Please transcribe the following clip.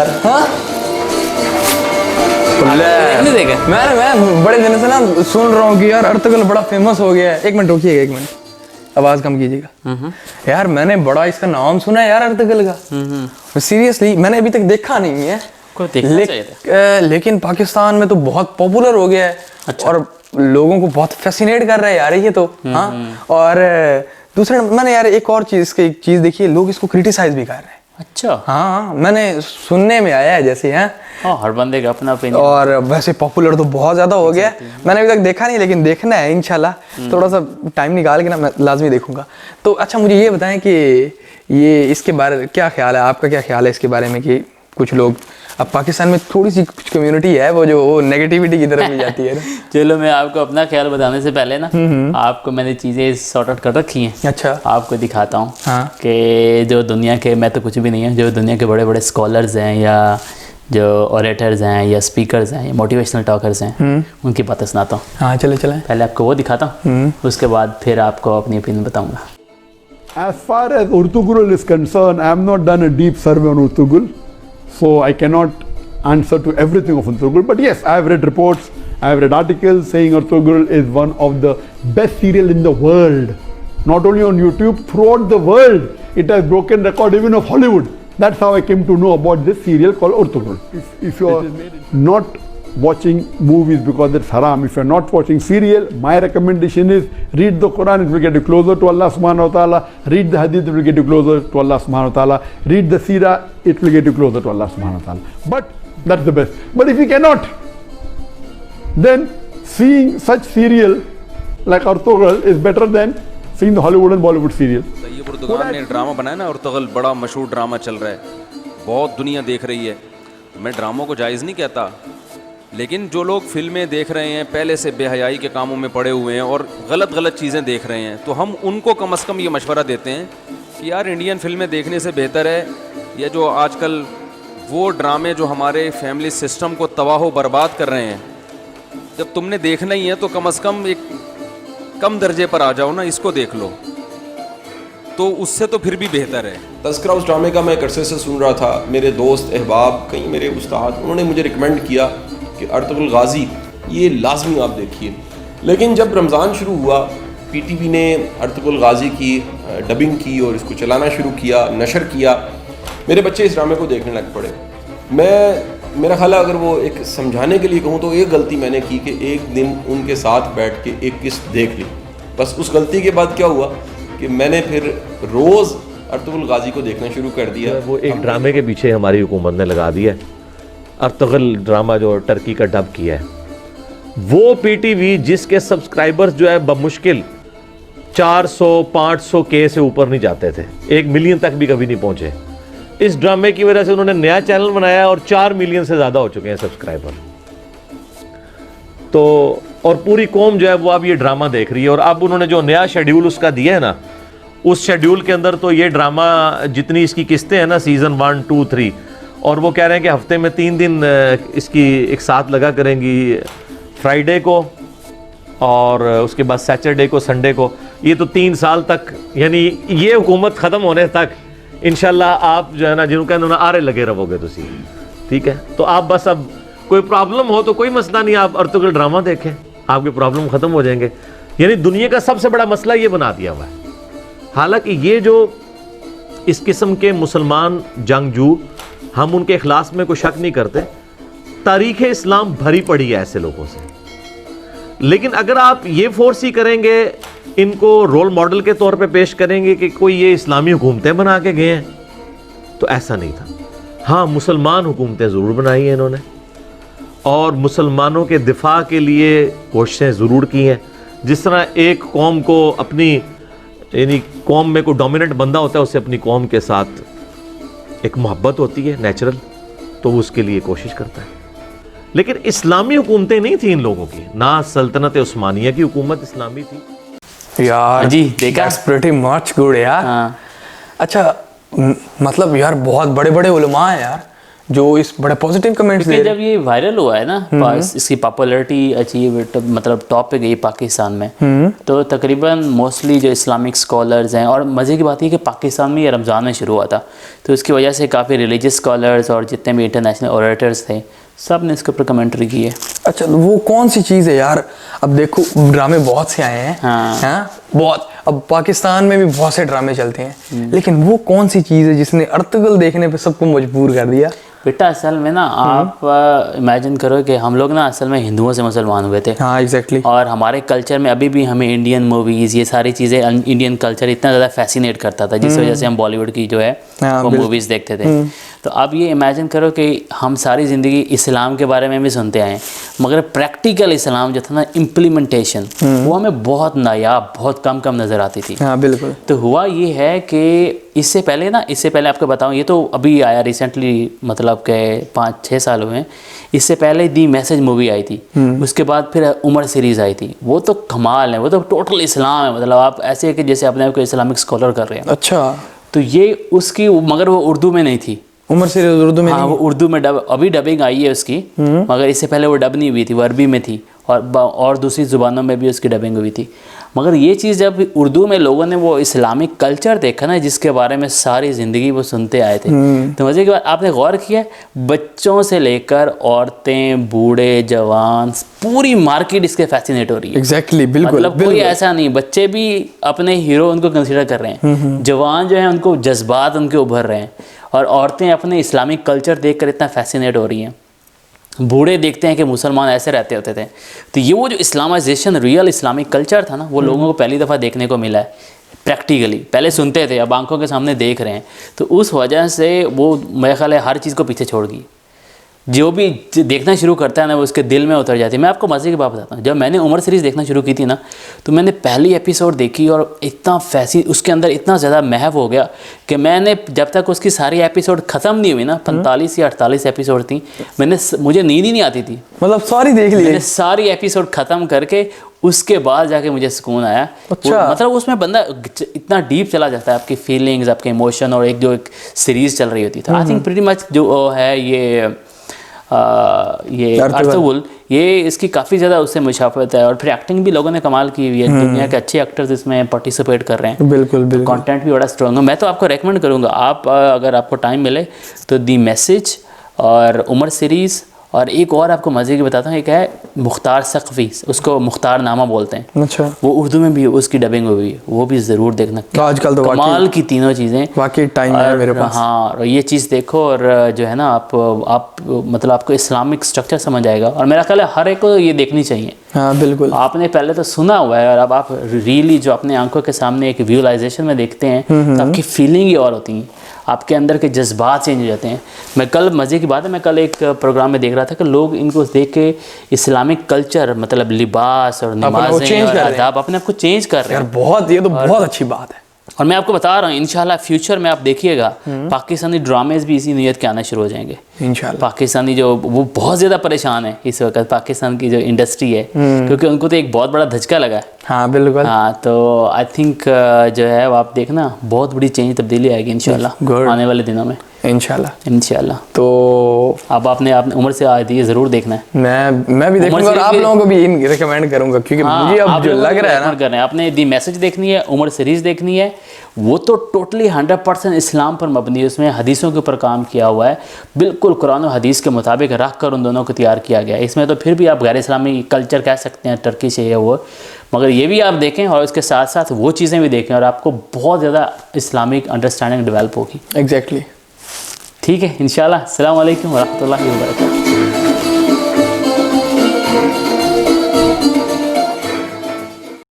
यार। हाँ नहीं देखे? मैं बड़े दिन से ना सुन रहा हूँ कि यार अर्तुगरुल बड़ा फेमस हो गया है। एक मिनट रुकिएगा, एक मिनट, आवाज कम कीजिएगा। यार मैंने बड़ा इसका नाम सुना है यार अर्तुगरुल का। सीरियसली मैंने अभी तक देखा नहीं है, लेकिन पाकिस्तान में तो बहुत पॉपुलर हो गया है। अच्छा। और लोगों को बहुत फैसिनेट कर रहा है यार ये तो। हाँ, और दूसरा मैंने यार एक और चीज देखी है, लोग इसको क्रिटिसाइज भी कर रहे हैं। अच्छा। हाँ मैंने सुनने में आया है जैसे। हाँ, हर बंदे का अपना ओपिनियन। और वैसे पॉपुलर तो बहुत ज्यादा हो गया है। मैंने अभी तक देखा नहीं, लेकिन देखना है इंशाल्लाह। थोड़ा सा टाइम निकाल के ना मैं लाजमी देखूंगा। तो अच्छा मुझे ये बताएं कि ये इसके बारे क्या ख्याल है, आपका क्या ख्याल है इसके बारे में कि कुछ लोग, अब पाकिस्तान में थोड़ी सी कुछ कम्युनिटी है वो जो नेगेटिविटी की तरफ भी जाती है ना। चलो मैं आपको अपना ख्याल बताने से पहले ना आपको मैंने चीज़ें सॉर्ट आउट कर रखी हैं। अच्छा। आपको दिखाता हूँ। हाँ। कि जो दुनिया के, मैं तो कुछ भी नहीं है, जो दुनिया के बड़े बड़े स्कॉलर्स हैं या जो ऑरेटर्स हैं या स्पीकर्स हैं या मोटिवेशनल टॉकर्स हैं, उनकी बातें सुनाता हूँ। हाँ चले चले। पहले आपको वो दिखाता हूँ, उसके बाद फिर आपको अपनी ओपिनियन बताऊँगा। As far as Ertugrul is concerned, I have not done a deep survey on Ertugrul, so I cannot answer to everything of Ertugrul. But yes, I have read reports, I have read articles saying Ertugrul is one of the best serial in the world. Not only on YouTube, throughout the world, it has broken record even of Hollywood. That's how I came to know about this serial called Ertugrul. If you are not watching movies because it's haram, if you are not watching serial, my recommendation is read the Quran, it will get you closer to Allah subhanahu wa ta'ala. Read the hadith, it will get you closer to Allah subhanahu wa ta'ala. Read the seerah, it will get you closer to Allah subhanahu wa ta'ala. But that's the best. But if you cannot, then seeing such serial like Ertugrul is better than seeing the Hollywood and Bollywood serial. ये पुर्तगाल ने drama बनाया ना Ertugrul, बड़ा मशहूर drama चल रहा है, बहुत दुनिया देख रही है। मैं ड्रामों को जायज़ नहीं कहता, लेकिन जो लोग फिल्में देख रहे हैं पहले से बेहयाई के कामों में पड़े हुए हैं और गलत चीज़ें देख रहे हैं, तो हम उनको कम से कम ये मशवरा देते हैं कि यार इंडियन फिल्में देखने से बेहतर है या जो आजकल वो ड्रामे जो हमारे फैमिली सिस्टम को तबाह बर्बाद कर रहे हैं, जब तुमने देखना ही है तो कम से कम एक कम दर्जे पर आ जाओ ना, इसको देख लो, तो उससे तो फिर भी बेहतर है। तज़किरा उस ड्रामे का मैं एक अरसे से सुन रहा था। मेरे दोस्त अहबाब, कई मेरे उस्ताद, उन्होंने मुझे रिकमेंड किया कि अर्तुगरुल गाज़ी ये लाजमी आप देखिए। लेकिन जब रमज़ान शुरू हुआ, पीटीवी ने अर्तुगरुल गाज़ी की डबिंग की और इसको चलाना शुरू किया, नशर किया, मेरे बच्चे इस ड्रामे को देखने लग पड़े। मेरा ख्याल है अगर वो एक समझाने के लिए कहूँ तो एक गलती मैंने की कि एक दिन उनके साथ बैठ के एक किस्त देख ली। बस उस गलती के बाद क्या हुआ कि मैंने फिर रोज़ अर्तुगरुल गाज़ी को देखना शुरू कर दिया। वो एक ड्रामे के पीछे हमारी हुकूमत ने लगा दिया। अर्तुगरुल ड्रामा जो टर्की का डब किया है, वो पीटीवी जिसके सब्सक्राइबर्स जो है बमुश्किल 400-500 के से ऊपर नहीं जाते थे, 1 मिलियन तक भी कभी नहीं पहुंचे। इस ड्रामे की वजह से उन्होंने नया चैनल बनाया और 4 मिलियन से ज़्यादा हो चुके हैं सब्सक्राइबर। तो और पूरी कौम जो है वो अब ये ड्रामा देख रही है। और अब उन्होंने जो नया शेड्यूल उसका दिया है ना, उस शेड्यूल के अंदर तो ये ड्रामा जितनी इसकी किस्तें हैं ना, सीज़न 1, 2, 3, और वो कह रहे हैं कि हफ्ते में 3 दिन इसकी एक साथ लगा करेंगी, फ्राइडे को और उसके बाद सैटरडे को, संडे को। ये तो 3 साल तक, यानी ये हुकूमत ख़त्म होने तक इंशाल्लाह आप जो है ना, जिनको कहते हैं आरे लगे रहोगे तुसी, ठीक है। तो आप बस अब कोई प्रॉब्लम हो तो कोई मसला नहीं, आप अर्तुगरुल ड्रामा देखें, आपके प्रॉब्लम ख़त्म हो जाएंगे। यानी दुनिया का सबसे बड़ा मसला ये बना दिया हुआ है। हालांकि ये जो इस किस्म के मुसलमान जंगजू, हम उनके इखलास में कोई शक नहीं करते, तारीख़ इस्लाम भरी पड़ी है ऐसे लोगों से। लेकिन अगर आप ये फोर्स ही करेंगे, इनको रोल मॉडल के तौर पे पेश करेंगे कि कोई ये इस्लामी हुकूमतें बना के गए हैं, तो ऐसा नहीं था। हाँ, मुसलमान हुकूमतें ज़रूर बनाई हैं इन्होंने और मुसलमानों के दिफा के लिए कोशिशें ज़रूर की हैं। जिस तरह एक कौम को अपनी, यानी कौम में कोई डोमिनेंट बंदा होता है, उससे अपनी कौम के साथ एक मोहब्बत होती है नेचुरल, तो वो उसके लिए कोशिश करता है। लेकिन इस्लामी हुकूमतें नहीं थी इन लोगों की, ना सल्तनत उस्मानिया की हुकूमत इस्लामी थी। यार जी देखा, that's pretty much good यार। हाँ। अच्छा मतलब यार बहुत बड़े बड़े उलमा हैं यार जो इस बड़े पॉजिटिव कमेंट्स दे क्योंकि रहे जब ये वायरल हुआ है ना, इसकी पॉपुलैरिटी अचीव मतलब टॉप पे गई पाकिस्तान में, तो तकरीबन मोस्टली जो इस्लामिक स्कॉलर्स हैं, और मज़े की बात ये कि पाकिस्तान में ये रमज़ान में शुरू हुआ था, तो इसकी वजह से काफ़ी रिलीजियस स्कॉलर्स और जितने भी इंटरनेशनल ऑरेटर्स थे सब ने इसके ऊपर कमेंट्री की है। अच्छा, तो वो कौन सी चीज़ है यार? अब देखो ड्रामे बहुत से आए हैं, हाँ बहुत, अब पाकिस्तान में भी बहुत से ड्रामे चलते हैं, लेकिन वो कौन सी चीज़ है जिसने अर्तुगरुल देखने पे सबको मजबूर कर दिया? बेटा असल में ना आप इमेजिन करो कि हम लोग ना असल में हिंदुओं से मुसलमान हुए थे। हाँ एग्जैक्टली। और हमारे कल्चर में अभी भी हमें इंडियन मूवीज़, ये सारी चीज़ें, इंडियन कल्चर इतना ज़्यादा फैसिनेट करता था, जिस वजह से हम बॉलीवुड की जो है वो मूवीज़ देखते थे। तो अब ये इमेजिन करो कि हम सारी ज़िंदगी इस्लाम के बारे में भी सुनते आए, मगर प्रैक्टिकल इस्लाम जो था ना, इम्प्लीमेंटेशन, वो हमें बहुत नायाब, बहुत कम नज़र आती थी। हाँ बिल्कुल। तो हुआ ये है कि इससे पहले आपको बताऊं, ये तो अभी आया रिसेंटली, मतलब के 5-6 साल हुए हैं। इससे पहले दी मैसेज मूवी आई थी, उसके बाद फिर उमर सीरीज़ आई थी। वो तो कमाल है, वो तो टोटल इस्लाम है, मतलब आप ऐसे है कि जैसे अपने आप को इस्लामिक स्कॉलर कर रहे हैं। अच्छा, तो ये उसकी, मगर वो उर्दू में नहीं थी। उमर सीरीज उर्दू में? हाँ, वो उर्दू में अभी डबिंग आई है उसकी, मगर इससे पहले वो डब नहीं हुई थी, वो अरबी में थी, और दूसरी ज़ुबानों में भी उसकी डबिंग हुई थी। मगर ये चीज़ जब उर्दू में लोगों ने वो इस्लामिक कल्चर देखा ना, जिसके बारे में सारी ज़िंदगी वो सुनते आए थे, तो मज़े की बात, आपने गौर किया, बच्चों से लेकर औरतें, बूढ़े, जवान, पूरी मार्केट इसके फैसिनेट हो रही है। एग्जैक्टली, बिल्कुल। मतलब कोई ऐसा नहीं, बच्चे भी अपने हीरो उनको कंसिडर कर रहे हैं, जवान जो है उनको जज्बात उनके उभर रहे हैं, और औरतें अपने इस्लामिक कल्चर देखकर इतना फैसिनेट हो रही हैं। बूढ़े देखते हैं कि मुसलमान ऐसे रहते होते थे। तो ये वो जो इस्लामाइजेशन, रियल इस्लामिक कल्चर था ना, वो लोगों को पहली दफ़ा देखने को मिला है प्रैक्टिकली। पहले सुनते थे, अब आंखों के सामने देख रहे हैं। तो उस वजह से वो मेरे ख्याल है हर चीज़ को पीछे छोड़ गई। जो भी देखना शुरू करता है ना, वो उसके दिल में उतर जाती है। मैं आपको मज़े की बात बताता हूँ, जब मैंने उमर सीरीज़ देखना शुरू की थी ना, तो मैंने पहली एपिसोड देखी और इतना उसके अंदर इतना ज़्यादा महव हो गया कि मैंने, जब तक उसकी सारी एपिसोड ख़त्म नहीं हुई ना, 45 या 48 एपिसोड थी, मुझे नींद ही नहीं आती थी। मतलब सारी देख ली? मैंने सारी एपिसोड ख़त्म करके उसके बाद जाके मुझे सुकून आया। अच्छा। मतलब उसमें बंदा इतना डीप चला जाता है, आपकी फीलिंग्स, आपके इमोशन, और एक सीरीज़ चल रही होती है। आई थिंक प्रीटी मच जो है ये अर्तुगरुल, ये इसकी काफ़ी ज़्यादा उससे मुशाफत है। और फिर एक्टिंग भी लोगों ने कमाल की हुई है, दुनिया के अच्छे एक्टर्स इसमें पार्टिसिपेट कर रहे हैं। बिल्कुल बिल्कुल। कंटेंट भी बड़ा स्ट्रॉन्ग है। मैं तो आपको रेकमेंड करूँगा, आप अगर आपको टाइम मिले तो दी मैसेज और उमर सीरीज़, और एक और आपको मज़े की बताता हूँ, एक है मुख्तार सक़फ़ी, उसको मुख्तार नामा बोलते हैं। अच्छा। वो उर्दू में भी उसकी डबिंग हुई है, वो भी ज़रूर देखना। आजकल तो कमाल की तीनों चीज़ें, वाकई टाइम है मेरे पास। हाँ, और ये चीज़ देखो, और जो है ना, आप मतलब आपको इस्लामिक स्ट्रक्चर समझ आएगा, और मेरा ख्याल है हर एक को ये देखनी चाहिए। हाँ बिल्कुल। आपने पहले तो सुना हुआ है, और अब आप रियली जो अपने आंखों के सामने एक विजुअलाइजेशन में देखते हैं, तो आपकी फीलिंग ही और होती है, आपके अंदर के जज्बात चेंज हो जाते हैं। मैं कल, मज़े की बात है, मैं कल एक प्रोग्राम में देख रहा था कि लोग इनको देख के इस्लामिक कल्चर, मतलब लिबास और नमाज़ें और आदाब, अपने आप को चेंज कर रहे हैं। बहुत, ये तो बहुत अच्छी बात है। और मैं आपको बता रहा हूँ, इंशाल्लाह फ्यूचर में आप देखिएगा, पाकिस्तानी ड्रामेज भी इसी नीयत के आना शुरू हो जाएंगे इंशाल्लाह। पाकिस्तानी जो, वो बहुत ज़्यादा परेशान है इस वक्त, पाकिस्तान की जो इंडस्ट्री है, क्योंकि उनको तो एक बहुत बड़ा धचका लगा है। हाँ बिल्कुल। हाँ, तो आई थिंक जो है वो आप देखना, बहुत बड़ी चेंज, तब्दीली आएगी इंशाल्लाह आने वाले दिनों में, इंशाल्लाह। तो अब आपने उम्र से आए थे, ये ज़रूर देखना है। मैं भी देखूंगा, और आप लोगों को भी रिकमेंड करूंगा, क्योंकि मुझे अब जो लग रहा है ना, आपने दी मैसेज देखनी है, उमर सीरीज़ देखनी है, वो तो टोटली 100% इस्लाम पर मबनी है, उसमें हदीसों के ऊपर काम किया हुआ है, बिल्कुल कुरान और हदीस के मुताबिक रख कर उन दोनों को तैयार किया गया है। इसमें तो फिर भी आप गैर इस्लामी कल्चर कह सकते हैं, टर्की से है वो, मगर ये भी आप देखें, और उसके साथ साथ वो चीज़ें भी देखें, और आपको बहुत ज़्यादा इस्लामिक अंडरस्टैंडिंग डेवलप होगी। एग्जैक्टली। ठीक है, इंशाल्लाह। अस्सलाम वालेकुम व रहमतुल्लाहि व बरकातहू।